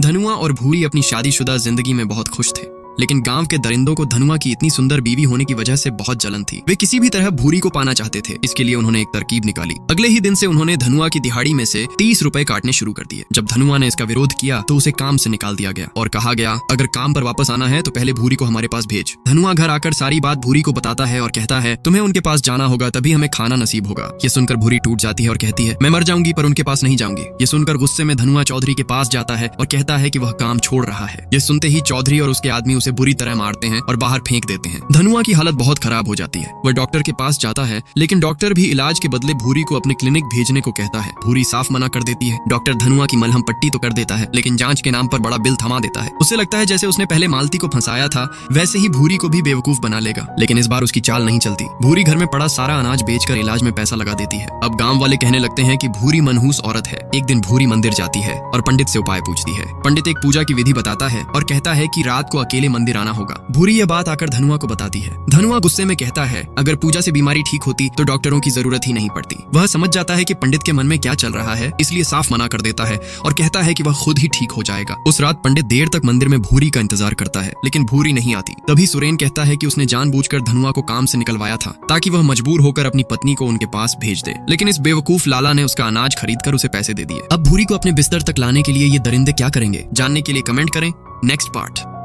धनुआ और भूरी अपनी शादीशुदा जिंदगी में बहुत खुश थे, लेकिन गांव के दरिंदों को धनुआ की इतनी सुंदर बीवी होने की वजह से बहुत जलन थी। वे किसी भी तरह भूरी को पाना चाहते थे। इसके लिए उन्होंने एक तरकीब निकाली। अगले ही दिन से उन्होंने धनुआ की दिहाड़ी में से 30 रुपए काटने शुरू कर दिए। जब धनुआ ने इसका विरोध किया तो उसे काम से निकाल दिया गया और कहा गया, अगर काम पर वापस आना है तो पहले भूरी को हमारे पास भेज। धनुआ घर आकर सारी बात भूरी को बताता है और कहता है, तुम्हें उनके पास जाना होगा, तभी हमें खाना नसीब होगा। ये सुनकर भूरी टूट जाती है और कहती है, मैं मर जाऊंगी पर उनके पास नहीं जाऊंगी। ये सुनकर गुस्से में धनुआ चौधरी के पास जाता है और कहता है कि वह काम छोड़ रहा है। ये सुनते ही चौधरी और उसके आदमी उसे बुरी तरह मारते हैं और बाहर फेंक देते हैं। धनुआ की हालत बहुत खराब हो जाती है। वह डॉक्टर के पास जाता है, लेकिन डॉक्टर भी इलाज के बदले भूरी को अपने क्लिनिक भेजने को कहता है। भूरी साफ मना कर देती है। डॉक्टर धनुआ की मलहम पट्टी तो कर देता है, लेकिन जांच के नाम पर बड़ा बिल थमा देता है। उसे लगता है जैसे उसने पहले मालती को फंसाया था, वैसे ही भूरी को भी बेवकूफ बना लेगा, लेकिन इस बार उसकी चाल नहीं चलती। भूरी घर में पड़ा सारा अनाज बेचकर इलाज में पैसा लगा देती है। अब गांव वाले कहने लगते हैं कि भूरी मनहूस औरत है। एक दिन भूरी मंदिर जाती है और पंडित से उपाय पूछती है। पंडित एक पूजा की विधि बताता है और कहता है कि रात को अकेले मंदिर आना होगा। भूरी यह बात आकर धनुआ को बताती है। धनुआ गुस्से में कहता है, अगर पूजा से बीमारी ठीक होती तो डॉक्टरों की जरूरत ही नहीं पड़ती। वह समझ जाता है कि पंडित के मन में क्या चल रहा है, इसलिए साफ मना कर देता है और कहता है कि वह खुद ही ठीक हो जाएगा। उस रात पंडित देर तक मंदिर में भूरी का इंतजार करता है, लेकिन भूरी नहीं आती। तभी सुरेन कहता है कि उसने जानबूझकर धनुआ को काम से निकलवाया था, ताकि वह मजबूर होकर अपनी पत्नी को उनके पास भेज दे। लेकिन इस बेवकूफ लाला ने उसका अनाज खरीदकर उसे पैसे दे दिए। अब भूरी को अपने बिस्तर तक लाने के लिए ये दरिंदे क्या करेंगे, जानने के लिए कमेंट करें। Next part.